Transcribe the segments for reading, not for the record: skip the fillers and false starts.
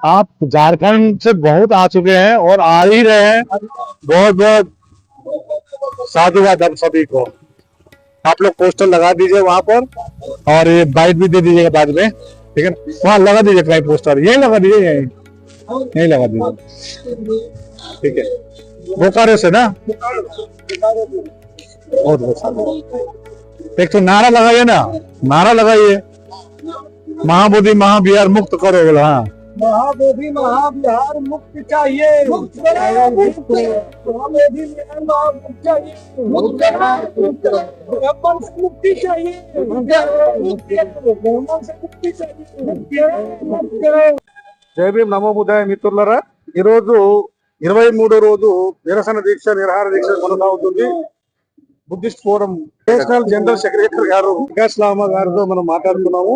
आप झारखंड से बहुत आ चुके हैं और आ ही रहे हैं। बहुत बहुत साधुवाद आप सभी को। आप लोग पोस्टर लगा दीजिए वहां पर और ये बाइट भी दे दीजिएगा बाद में, ठीक है ना। वहां लगा दीजिए कहीं पोस्टर, यही लगा दीजिए, यही लगा दीजिए, ठीक है। बोकारो से ना, बहुत बहुत एक तो नारा लगाइए ना, नारा लगाइए, महाबोधि महाबिहार मुक्त करो बोला। हाँ, महाबोधि महाविहार मुक्त चाहिए, मुक्त महाबोधि मुक्त चाहिए, ब्राह्मण से मुक्ति चाहिए, ब्राह्मण से मुक्ति चाहिए। జై భీమ్ నమో బుద్ధాయ మిత్రులారా, ఈరోజు 23వ రోజు నిరసన దీక్ష నిరాహార దీక్ష కొనసాగుతుంది. Buddhist forum national general secretary గారు వికాస్ లామా గారితో మనం మాట్లాడుతున్నాము.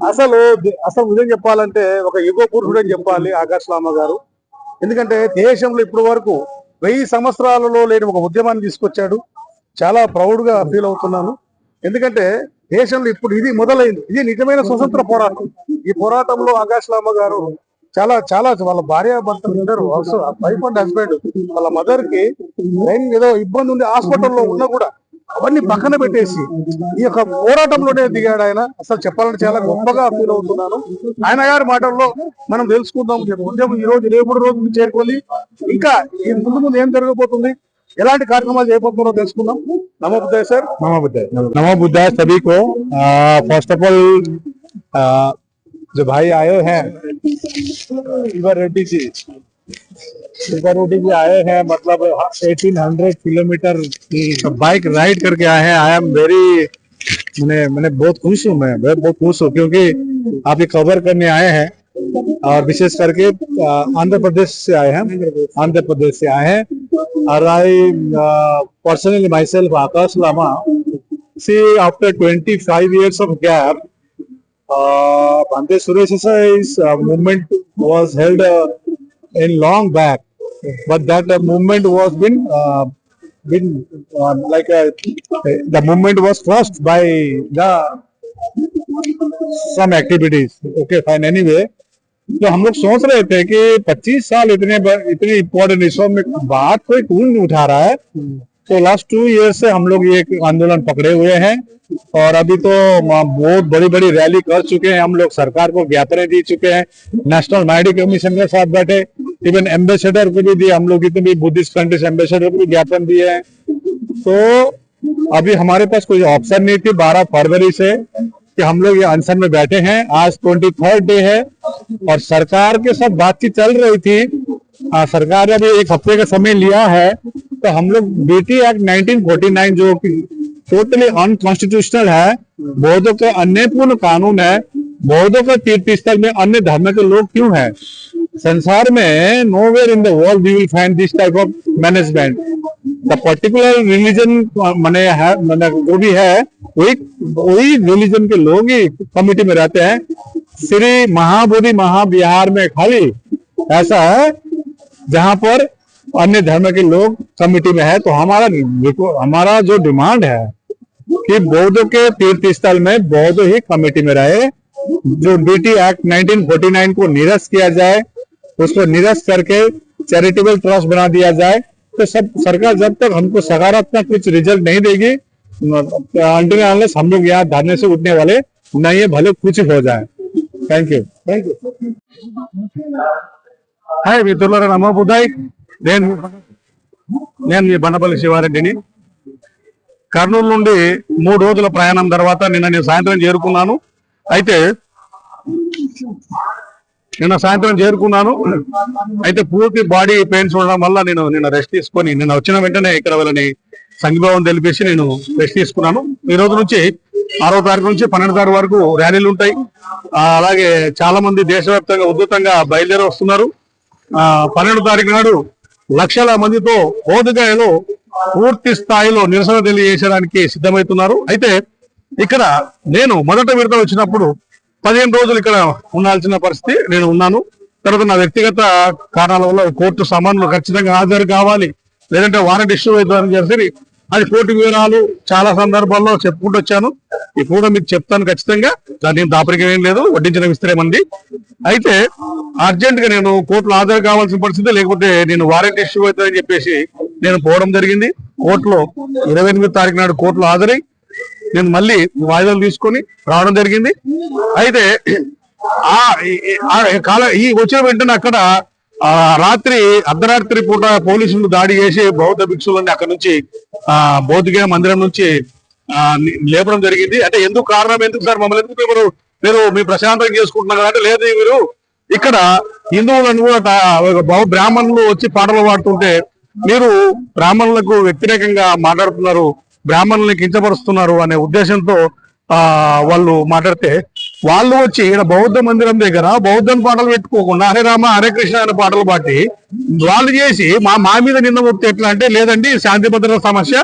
అసలు నిజం చెప్పాలంటే ఒక యుగ పురుషుడు అని చెప్పాలి ఆకాశ్ లామా గారు. ఎందుకంటే దేశంలో ఇప్పటి వరకు 1000 సంవత్సరాలలో లేని ఒక ఉద్యమాన్ని తీసుకొచ్చాడు. చాలా ప్రౌడ్ గా ఫీల్ అవుతున్నాను. ఎందుకంటే దేశంలో ఇప్పుడు ఇది మొదలైంది, ఇది నిజమైన స్వతంత్ర పోరాటం. ఈ పోరాటంలో ఆకాశ్ లామా గారు చాలా చాలా వాళ్ళ భార్య భర్తలు ఇద్దరు, వైఫ్ అండ్ హస్బెండ్, వాళ్ళ మదర్ కి ఏదో ఇబ్బంది ఉంది, హాస్పిటల్లో ఉన్నా కూడా అవన్నీ పక్కన పెట్టేసి ఈ యొక్క పోరాటంలోనే దిగాడు ఆయన. అసలు చెప్పాలంటే చాలా గొప్పగా ఫీల్ అవుతున్నాను. ఆయన గారి మాటల్లో మనం తెలుసుకుందాం. ఉద్యమం ఈ రోజు 23 రోజులు చేరుకుంది. ఇంకా ఈ ముందు ముందు ఏం జరగబోతుంది, ఎలాంటి కార్యక్రమాలు చేయబోతున్నారో తెలుసుకుందాం. నమో బుద్ధాయ సార్. नमो बुद्धाय, नमो बुद्धाय सभी को। फर्स्ट ऑफ ऑल जो भाई आए हैं इवर रेड्डी जी, इवर रेड्डी जी आए हैं, मतलब 1800 किलोमीटर की बाइक राइड करके आए हैं। आई एम वेरी मैंने बहुत खुश हूँ, मैं बहुत खुश हूँ क्योंकि आप ये कवर करने आए हैं और विशेष करके आंध्र प्रदेश से आए हैं, आंध्र प्रदेश से आए हैं। और I personally myself Akash Lama, see after 25 years of gap, Bhante Suresh's movement was held in long back, but that movement was been like the movement was crushed by the some activities. Okay, fine. Anyway, तो हम लोग सोच रहे थे कि 25 साल इतनी important issue में बात कोई क्यों नहीं उठा रहा है। तो लास्ट 2 years से हम लोग ये आंदोलन पकड़े हुए हैं और अभी तो बहुत बड़ी बड़ी रैली कर चुके हैं हम लोग, सरकार को ज्ञापन दे चुके हैं, नेशनल माइनॉरिटी कमीशन के साथ बैठे, इवन एम्बेसडर को भी दिए हम लोग, जितने भी बुद्धिस्ट कंट्रीज एम्बेसडर को भी ज्ञापन दिए हैं। तो अभी हमारे पास कोई ऑप्शन नहीं थी 12 फरवरी से कि हम लोग ये अनशन में बैठे हैं। आज 23rd डे है और सरकार के साथ बातचीत चल रही थी। सरकार ने अभी 1 हफ्ते का समय लिया है। तो हम लोग बीटी एक्ट 1949 जो टोटली अनकॉन्स्टिट्यूशनल है, बौद्धों का अन्यायपूर्ण कानून है, बौद्धों का तीर्थ स्थल में अन्य धर्म के लोग क्यों हैं? संसार में nowhere in the world we will find this type of management. The particular religion मैंने जो भी है वही रिलीजन के लोग ही कमिटी में रहते हैं। श्री महाबोधि महाविहार में खाली ऐसा है जहां पर अन्य धर्म के लोग कमिटी में है। तो हमारा जो डिमांड है कि बौद्धों के तीर्थ स्थल में बौद्ध ही कमेटी में रहे। जो बीटी एक्ट 1949 को निरस्त किया जाए, उसको निरस्त करके चैरिटेबल ट्रस्ट बना दिया जाए। तो सब सरकार जब तक हमको सकारात्मक कुछ रिजल्ट नहीं देगी, अनलेस हम लोग यहाँ धरने से उठने वाले नहीं है, भले कुछ हो जाए। Thank you, thank you. Hi మిత్రులారా, నమో బుద్ధాయ్. నేను ఈ బండపల్లి శివారెడ్డిని. కర్నూలు నుండి 3 రోజుల ప్రయాణం తర్వాత నేను సాయంత్రం చేరుకున్నాను. అయితే పూర్తి బాడీ పెయిన్స్ ఉండడం వల్ల నేను రెస్ట్ తీసుకొని నిన్న వచ్చిన వెంటనే ఇక్కడ వాళ్ళని సంఘీభావం తెలిపేసి నేను రెస్ట్ తీసుకున్నాను. ఈ రోజు నుంచి 6వ తారీఖు నుంచి 12వ తారీఖు వరకు ర్యాలీలు ఉంటాయి. అలాగే చాలా మంది దేశవ్యాప్తంగా ఉధృతంగా బయలుదేరి వస్తున్నారు. 12వ తారీఖు నాడు లక్షల మందితో బోధగయలో పూర్తి స్థాయిలో నిరసన తెలియజేయడానికి సిద్ధమవుతున్నారు. అయితే ఇక్కడ నేను మొదట విడత వచ్చినప్పుడు 15 రోజులు ఇక్కడ ఉండాల్సిన పరిస్థితి నేను ఉన్నాను. తర్వాత నా వ్యక్తిగత కారణాల వల్ల కోర్టు సమన్లు ఖచ్చితంగా హాజరు కావాలి, లేదంటే వారెంట్ ఇష్యూ అవుతుందని చెప్పి అది కోటి వివరాలు చాలా సందర్భాల్లో చెప్పుకుంటూ వచ్చాను. ఇప్పుడు కూడా మీకు చెప్తాను ఖచ్చితంగా. దాని దాపరికం ఏం లేదు, వడ్డించిన విస్తరేమంది. అయితే అర్జెంట్ గా నేను కోర్టులో హాజరు కావాల్సిన పరిస్థితి, లేకపోతే నేను వారెంట్ ఇష్యూ అవుతుందని చెప్పేసి నేను పోవడం జరిగింది. కోర్టులో 28వ తారీఖు నాడు కోర్టులో హాజరై నేను మళ్ళీ వాయిదాలు తీసుకొని రావడం జరిగింది. అయితే ఈ వచ్చిన వెంటనే అక్కడ అర్ధరాత్రి పూట పోలీసులు దాడి చేసి బౌద్ధ భిక్షులని అక్కడ నుంచి బౌద్ధ మందిరం నుంచి లేపడం జరిగింది. అంటే ఎందుకు కారణం, ఎందుకు సార్ మమ్మల్ని ఎందుకు మీరు మీ ప్రశాంతంగా చేసుకుంటున్నారు అంటే, లేదు మీరు ఇక్కడ హిందువులను కూడా బ్రాహ్మణులు వచ్చి పాటలు పాడుతుంటే మీరు బ్రాహ్మణులకు వ్యతిరేకంగా మాట్లాడుతున్నారు, బ్రాహ్మణుల్ని కించపరుస్తున్నారు అనే ఉద్దేశంతో వాళ్ళు మాట్లాడితే, వాళ్ళు వచ్చి ఇక్కడ బౌద్ధ మందిరం దగ్గర బౌద్ధం పాటలు పెట్టుకోకుండా హరే రామ హరే కృష్ణ అనే పాటలు పాటి వాళ్ళు చేసి మా మీద నిన్న మొత్తం ఎట్లా అంటే, లేదండి శాంతి భద్రత సమస్య,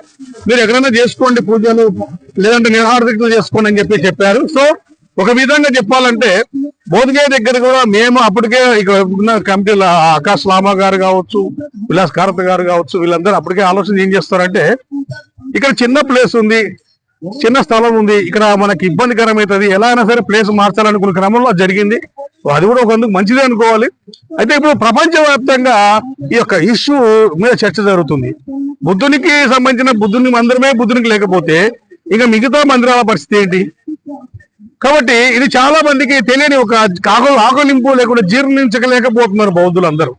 మీరు ఎక్కడైనా చేసుకోండి పూజలు, లేదంటే నిరాహార చేసుకోండి అని చెప్పారు. సో ఒక విధంగా చెప్పాలంటే బోధగయ దగ్గర కూడా మేము అప్పటికే ఇక్కడ ఉన్న కమిటీల ఆకాశ్ లామా గారు కావచ్చు, విలాస్ కారత్ గారు కావచ్చు, వీళ్ళందరూ అప్పటికే ఆలోచన ఏం చేస్తారంటే, ఇక్కడ చిన్న ప్లేస్ ఉంది, చిన్న స్థలం ఉంది, ఇక్కడ మనకి ఇబ్బందికరమవుతుంది, ఎలా అయినా సరే ప్లేస్ మార్చాలనుకున్న క్రమంలో జరిగింది. అది కూడా ఒక మంచిదే అనుకోవాలి. అయితే ఇప్పుడు ప్రపంచవ్యాప్తంగా ఈ యొక్క ఇష్యూ మీద చర్చ జరుగుతుంది. బుద్ధునికి సంబంధించిన బుద్ధుని మందిరమే బుద్ధునికి లేకపోతే ఇక మిగతా మందిరాల పరిస్థితి ఏంటి? కాబట్టి ఇది చాలా మందికి తెలియని ఒక ఆకలింపు లేకుండా జీర్ణించలేకపోతున్నారు బౌద్ధులందరూ.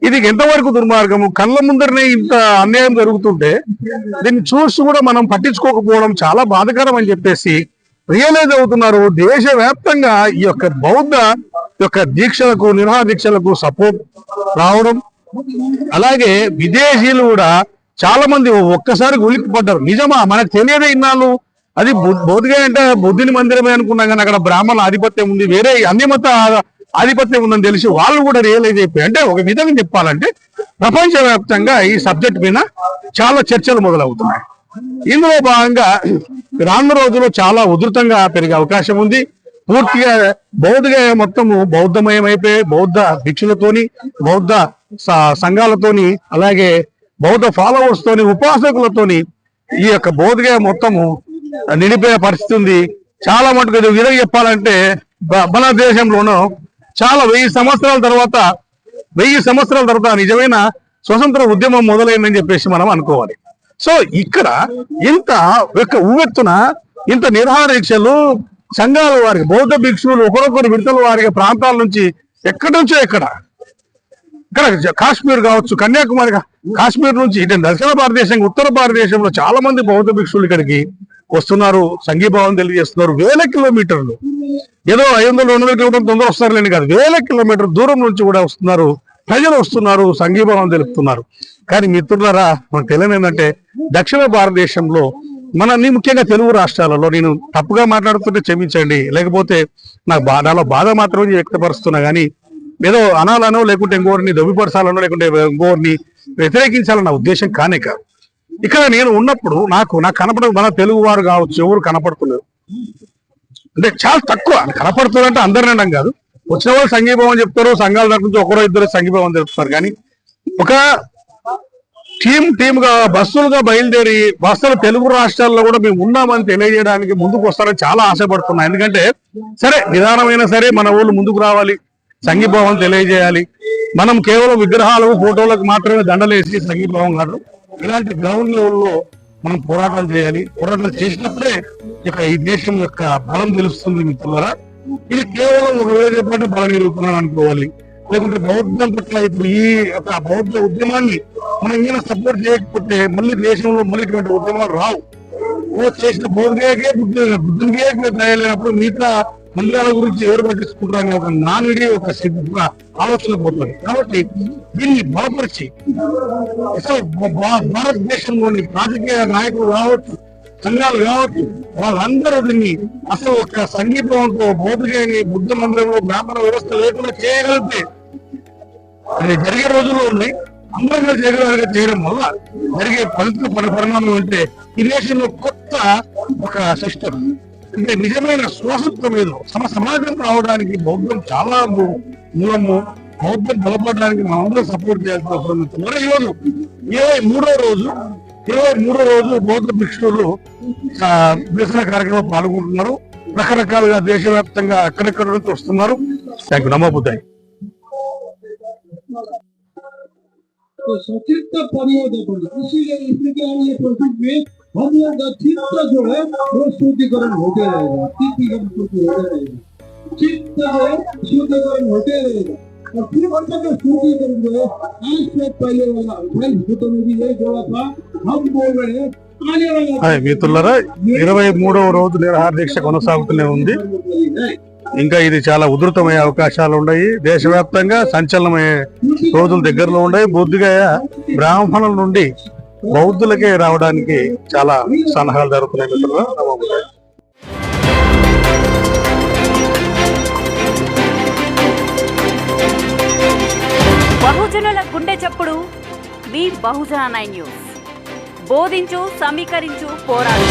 ఇది ఎంతవరకు దుర్మార్గము, కళ్ళ ముందరనే ఇంత అన్యాయం జరుగుతుంటే దీన్ని చూసి కూడా మనం పట్టించుకోకపోవడం చాలా బాధాకరం అని చెప్పేసి రియలైజ్ అవుతున్నారు. దేశవ్యాప్తంగా ఈ యొక్క బౌద్ధ యొక్క దీక్షలకు నిరాహార దీక్షలకు సపోర్ట్ రావడం, అలాగే విదేశీయులు కూడా చాలా మంది ఒక్కసారి ఉలిక్కి పడ్డారు. నిజమా, మనకు తెలియదే ఇన్నాళ్ళు అది బౌద్ధగయ అంటే బుద్ధుని మందిరమే అనుకున్నాం, కానీ అక్కడ బ్రాహ్మణుల ఆధిపత్యం ఉంది, వేరే అన్ని మత ఆధిపత్యం ఉందని తెలిసి వాళ్ళు కూడా రియలైజ్ అయిపోయి, అంటే ఒక విధంగా చెప్పాలంటే ప్రపంచవ్యాప్తంగా ఈ సబ్జెక్ట్ మీద చాలా చర్చలు మొదలవుతున్నాయి. ఇందులో భాగంగా రానున్న రోజుల్లో చాలా ఉధృతంగా పెరిగే అవకాశం ఉంది. పూర్తిగా బౌద్ధగయ మొత్తము బౌద్ధమయం అయిపోయి బౌద్ధ భిక్షులతోని, బౌద్ధ సంఘాలతోని, అలాగే బౌద్ధ ఫాలోవర్స్ తోని, ఉపాసకులతోని ఈ యొక్క బౌద్ధగయ మొత్తము నిండిపోయే పరిస్థితి ఉంది. చాలా మటుకు విధంగా చెప్పాలంటే మన దేశంలోనూ చాలా 1000 సంవత్సరాల తర్వాత నిజమైన స్వతంత్ర ఉద్యమం మొదలైందని చెప్పేసి మనం అనుకోవాలి. సో ఇక్కడ ఇంత ఉవ్వెత్తున ఇంత నిరాహార దీక్షలు సంఘాల వారికి, బౌద్ధ భిక్షువులు ఒకరొకరు విడతల వారికి ప్రాంతాల నుంచి ఎక్కడి నుంచో ఇక్కడ కాశ్మీర్ కావచ్చు, కన్యాకుమారి, కాశ్మీర్ నుంచి ఇటు దక్షిణ భారతదేశం, ఉత్తర భారతదేశంలో చాలా మంది బౌద్ధ భిక్షువులు ఇక్కడికి వస్తున్నారు, సంఘీభావం తెలియజేస్తున్నారు. 1000 కిలోమీటర్లు, ఏదో 500-200 కిలోమీటర్లు తొందర వస్తారులేని కాదు, 1000 కిలోమీటర్ దూరం నుంచి కూడా వస్తున్నారు, ప్రజలు వస్తున్నారు, సంఘీభావం తెలుపుతున్నారు. కానీ మిత్రులారా, మనకు తెలియదు ఏంటంటే దక్షిణ భారతదేశంలో మనని ముఖ్యంగా తెలుగు రాష్ట్రాలలో, నేను తప్పుగా మాట్లాడుతుంటే క్షమించండి, లేకపోతే నాలో బాధ మాత్రమే వ్యక్తపరుస్తున్నా, కానీ ఏదో అనాలనో లేకుంటే ఇంకోరిని దొబ్బిపరచాలనో లేకుంటే ఇంకోరిని వ్యతిరేకించాలన్న ఉద్దేశం కానే కాదు. ఇక్కడ నేను ఉన్నప్పుడు నాకు కనపడదు, మన తెలుగు వారు కావచ్చు ఎవరు కనపడుతున్నారు అంటే చాలా తక్కువ కనపడుతున్నారు. అంటే అందరినీ అనడం కాదు, వచ్చిన వాళ్ళు సంఘీభావం చెప్తారు, సంఘాల దగ్గర నుంచి ఒకరో ఇద్దరు సంఘీభావం చెప్తారు. కానీ ఒక టీమ్ గా బస్సులుగా బయలుదేరి బస్సులు తెలుగు రాష్ట్రాల్లో కూడా మేము ఉన్నామని తెలియజేయడానికి ముందుకు వస్తారని చాలా ఆశపడుతున్నాం. ఎందుకంటే సరే నిదానమైనా సరే మన ఊళ్ళు ముందుకు రావాలి, సంఘీభావం తెలియజేయాలి. మనం కేవలం విగ్రహాలు ఫోటోలకు మాత్రమే దండలేసి సంఘీభావం కాదు, ఇలాంటి గ్రౌండ్ లెవెల్లో మనం పోరాటాలు చేయాలి. పోరాటాలు చేసినప్పుడే ఇక ఈ దేశం యొక్క బలం తెలుస్తుంది మిత్రులారా. ఇది కేవలం ఒకవేళ చెప్పంటే బల నిరూపణ అనుకోవాలి, లేకుంటే బౌద్ధం పట్ల ఇప్పుడు ఈ యొక్క బౌద్ధ ఉద్యమాన్ని మనం ఏమైనా సపోర్ట్ చేయకపోతే మళ్ళీ దేశంలో మళ్ళీ ఇటువంటి ఉద్యమాలు రావు. చేసిన బౌద్ధకే బుద్ధునికే తయారైనప్పుడు మిగతా మందిరాల గురించి ఎవరు పట్టించుకుంటారని ఒక నానుడి ఒక ఆలోచన పోతుంది. కాబట్టి దీన్ని బలపరిచి భారతదేశంలోని రాజకీయ నాయకులు కావచ్చు, సంఘాలు కావచ్చు, వాళ్ళందరూ దీన్ని అసలు ఒక సంగీతంతో బౌద్ధగాని బుద్ధ మందిరంలో బ్రాహ్మణ వ్యవస్థ లేకుండా చేయగలిగితే అది జరిగే రోజుల్లో ఉన్నాయి. అందరూ చేయడం వల్ల జరిగే పరిణామం అంటే ఈ దేశంలో కొత్త ఒక సిస్టమ్, అంటే నిజమైన స్వాతంత్రం ఏదో సమాజం రావడానికి బౌద్ధం చాలా మూలము. బౌద్ధం బలపడడానికి మనం అందరూ సపోర్ట్ చేయాల్సిన అవసరం ఉంది. ఈరోజు 23వ రోజు 23వ రోజు బౌద్ధ భిక్షువులు నిరసన కార్యక్రమం పాల్గొంటున్నారు. రకరకాలుగా దేశవ్యాప్తంగా అక్కడెక్కడ నుంచి వస్తున్నారు. Thank you. నమో బుద్ధాయ్. तो सचित्र परिवर्तन इसीलिए इसके लिए प्रोजेक्ट में हम लोग का चित्त जो है वो शुद्धिकरण होते रहेगा, चित्तीकरण होते रहेगा, चित्त जो है शुद्धिकरण होते रहेगा। और फिर मतलब जो शुद्धिकरण जो है आज से पहले वाला 28 भूतों में भी ये जोड़ा था, हम बोल रहे हैं आने वाला మిత్రులారా 23వ రోజు నిరాహార దీక్ష కొనసాగుతూనే ఉంది. ఇంకా ఇది చాలా ఉధృతమయ్యే అవకాశాలు ఉన్నాయి. దేశవ్యాప్తంగా సంచలనమయ్యే రోజులు దగ్గరలో ఉన్నాయి. బుద్ధిగయ బ్రాహ్మణుల నుండి బౌద్ధులకే రావడానికి చాలా సన్నాహాలు జరుగుతున్నాయి. మిత్రులు బహుజనుల గుండె చప్పుడు మీ బహుజన 9 న్యూస్. బోధించు, సమీకరించు, పోరాడు.